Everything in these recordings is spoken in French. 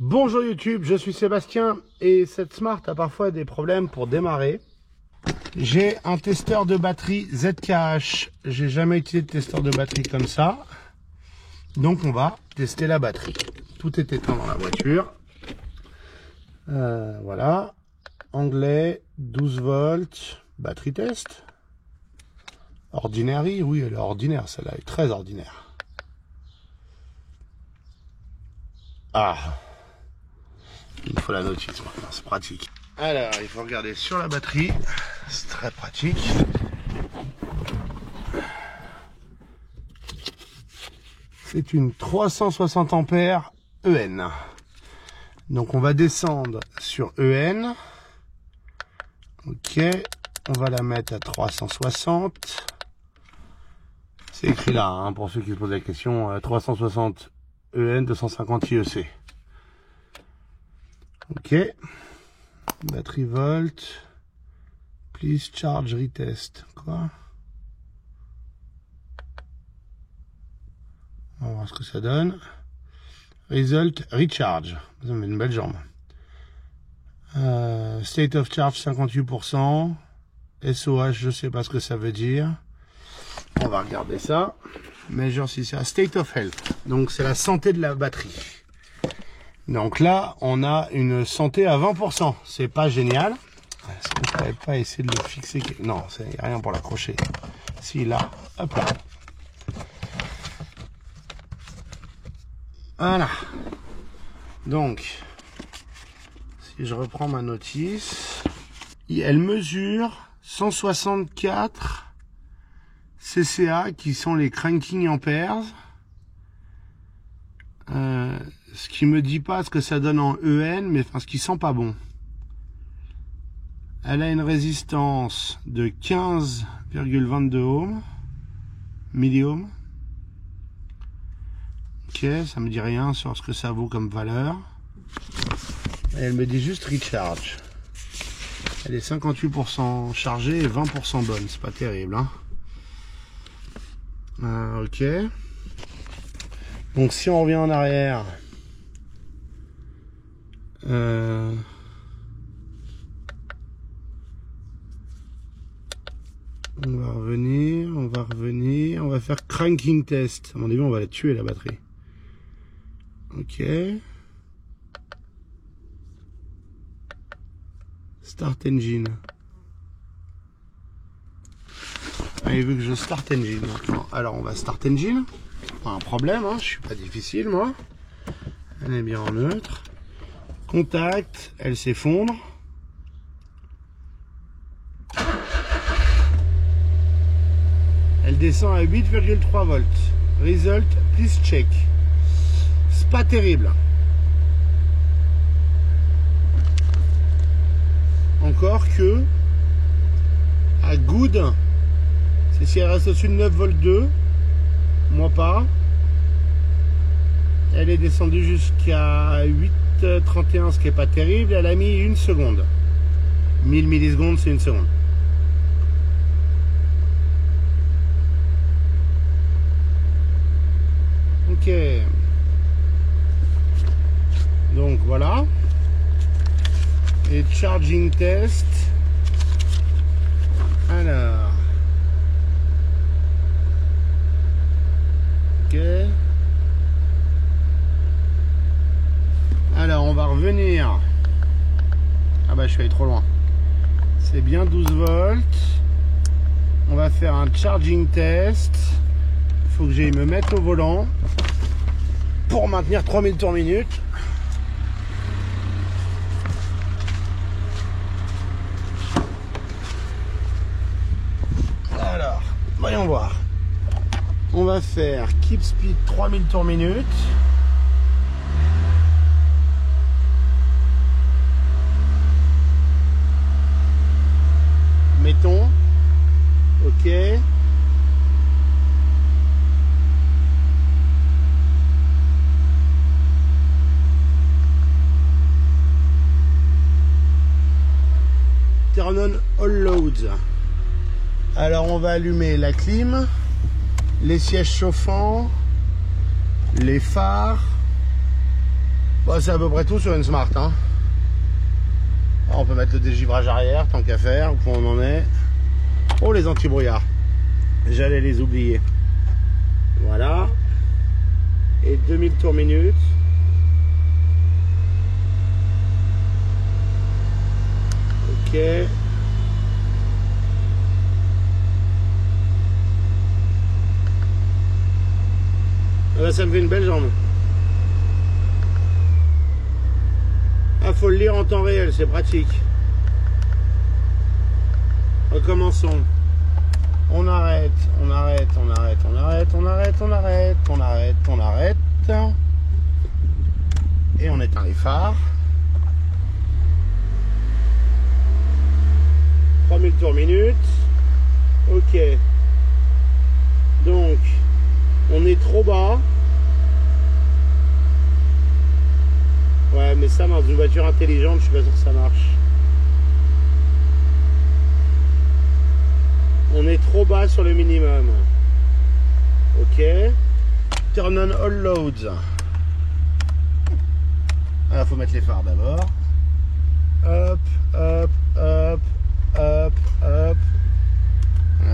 Bonjour YouTube, je suis Sébastien et cette Smart a parfois des problèmes pour démarrer. J'ai un testeur de batterie ZKH. J'ai jamais utilisé de testeur de batterie comme ça. Donc on va tester la batterie. Tout est éteint dans la voiture. Voilà. Anglais, 12 volts, batterie test. Ordinaire, oui, elle est ordinaire, celle-là est très ordinaire. Ah, il faut la notice maintenant, c'est pratique. Alors, il faut regarder sur la batterie, c'est très pratique. C'est une 360 ampères EN. Donc on va descendre sur EN. Ok, on va la mettre à 360. C'est écrit là, hein, pour ceux qui se posent la question, 360 EN 250 IEC. Ok. Batterie volt. Please charge retest. Quoi? On va voir ce que ça donne. Result recharge. Ça me met une belle jambe. State of charge 58%. SOH, je sais pas ce que ça veut dire. On va regarder ça. Measure si c'est state of health. Donc c'est la santé de la batterie. Donc là, on a une santé à 20%. C'est pas génial. Est-ce que je pourrais pas essayer de le fixer? Non, il n'y a rien pour l'accrocher. Si, là, hop là. Voilà. Donc, si je reprends ma notice, elle mesure 164 CCA qui sont les cranking ampères. Ce qui me dit pas ce que ça donne en EN, mais enfin ce qui sent pas bon. Elle a une résistance de 15,22 ohms, milliohms. Ok, ça me dit rien sur ce que ça vaut comme valeur. Et elle me dit juste recharge. Elle est 58% chargée et 20% bonne, c'est pas terrible, hein. Ok. Donc si on revient en arrière, on va revenir, on va faire cranking test. À mon avis, on va la tuer la batterie. Ok. Start engine. Allez, vu que je start engine maintenant. Alors on va start engine. Pas un problème, hein, je suis pas difficile moi. Elle est bien en neutre. Contact, elle s'effondre. Elle descend à 8,3 volts. Result, please check. C'est pas terrible. Encore que à good, c'est si elle reste au-dessus de 9 volts 2. Moi pas. Elle est descendue jusqu'à 8,31, ce qui est pas terrible. Elle a mis une seconde. 1000 millisecondes, c'est une seconde. Ok. Donc voilà. Et charging test. Alors. Ok. Alors on va revenir. Ah bah je suis allé trop loin. C'est bien 12 volts. On va faire un charging test. Il faut que j'aille me mettre au volant pour maintenir 3000 tours minute. Alors, voyons voir. On va faire keep speed 3000 tours minute. Mettons. Ok. Turn on all loads. Alors on va allumer la clim, les sièges chauffants, les phares, Bon, c'est à peu près tout sur une Smart. Hein. On peut mettre le dégivrage arrière, tant qu'à faire, où on en est. Oh, les anti-brouillards. J'allais les oublier. Voilà. Et 2000 tours minute. Ok. Ah bah, ça me fait une belle jambe. Ah, faut le lire en temps réel, c'est pratique. Recommençons. On arrête, on arrête, on arrête, on arrête, on arrête, on arrête, on arrête, on arrête. Et on éteint les phares. 3000 tours minute. Ok. Donc, on est trop bas. Ouais, mais ça, dans une voiture intelligente, je suis pas sûr que ça marche. On est trop bas sur le minimum. Ok. Turn on all loads. Alors, faut mettre les phares d'abord. Hop, hop, hop, hop, hop.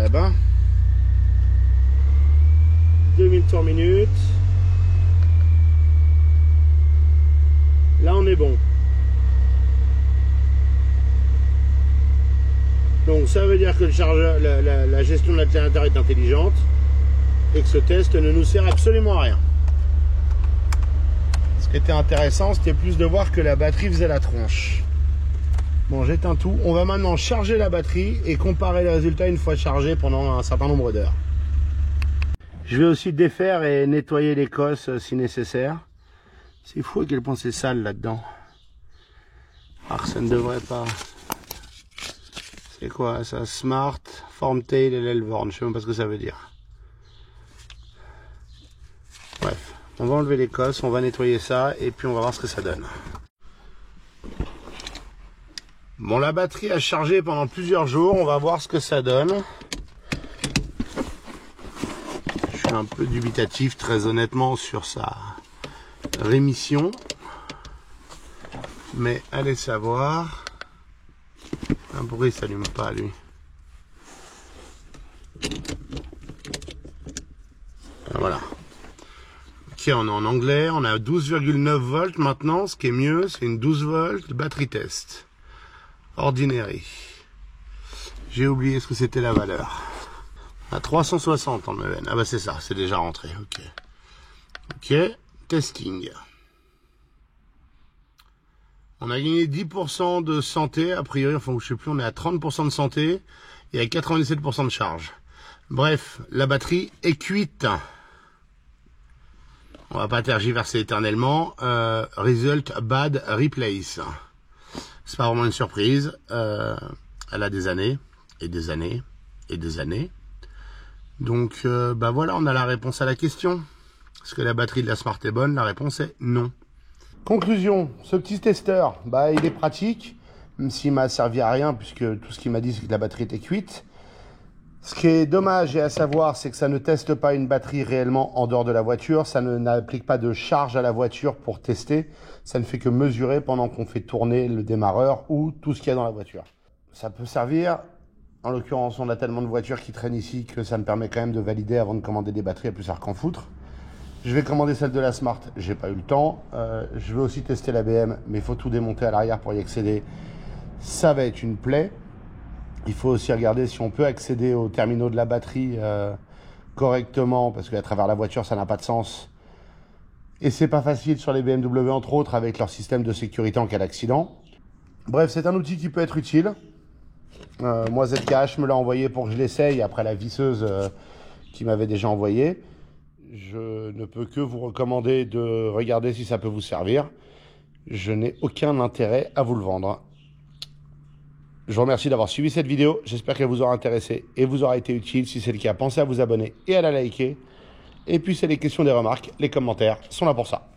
Eh ben. 2000 tours minute. Là, on est bon. Donc, ça veut dire que le chargeur, la gestion de l'alternateur est intelligente et que ce test ne nous sert absolument à rien. Ce qui était intéressant, c'était plus de voir que la batterie faisait la tronche. Bon, j'éteins tout. On va maintenant charger la batterie et comparer les résultats une fois chargé pendant un certain nombre d'heures. Je vais aussi défaire et nettoyer les cosses si nécessaire. C'est fou à quel point c'est sale là-dedans. Alors ça ne devrait pas. C'est quoi ça? Smart, Formtail et l'Elvorn. Je sais même pas ce que ça veut dire. Bref, on va enlever les cosses, on va nettoyer ça et puis on va voir ce que ça donne. Bon, la batterie a chargé pendant plusieurs jours. On va voir ce que ça donne. Je suis un peu dubitatif, très honnêtement, sur sa rémission, mais allez savoir. Pourquoi il s'allume pas lui? Voilà. Ok, on est en anglais, on a 12,9 volts maintenant. Ce qui est mieux, c'est une 12 volts batterie test ordinary. J'ai oublié ce que c'était la valeur. À 360 en MN. Ah bah c'est ça, c'est déjà rentré. Ok. Ok. Testing. On a gagné 10% de santé, a priori, enfin je sais plus, on est à 30% de santé et à 97% de charge. Bref, la batterie est cuite. On va pas tergiverser éternellement. Result bad replace. C'est pas vraiment une surprise. Elle a des années et des années et des années. Donc bah voilà, on a la réponse à la question. Est-ce que la batterie de la Smart est bonne? La réponse est non. Conclusion, ce petit testeur, bah, il est pratique, même s'il m'a servi à rien, puisque tout ce qu'il m'a dit, c'est que la batterie était cuite. Ce qui est dommage et à savoir, c'est que ça ne teste pas une batterie réellement en dehors de la voiture. Ça n'applique pas de charge à la voiture pour tester. Ça ne fait que mesurer pendant qu'on fait tourner le démarreur ou tout ce qu'il y a dans la voiture. Ça peut servir. En l'occurrence, on a tellement de voitures qui traînent ici que ça me permet quand même de valider avant de commander des batteries à plus tard qu'en foutre. Je vais commander celle de la Smart, j'ai pas eu le temps. Je vais aussi tester la BM, mais il faut tout démonter à l'arrière pour y accéder. Ça va être une plaie. Il faut aussi regarder si on peut accéder aux terminaux de la batterie correctement, parce qu'à travers la voiture, ça n'a pas de sens. Et c'est pas facile sur les BMW, entre autres, avec leur système de sécurité en cas d'accident. Bref, c'est un outil qui peut être utile. Moi, ZKH me l'a envoyé pour que je l'essaye après la visseuse qui m'avait déjà envoyé. Je ne peux que vous recommander de regarder si ça peut vous servir. Je n'ai aucun intérêt à vous le vendre. Je vous remercie d'avoir suivi cette vidéo. J'espère qu'elle vous aura intéressé et vous aura été utile. Si c'est le cas, pensez à vous abonner et à la liker. Et puis, c'est les questions, des remarques, les commentaires sont là pour ça.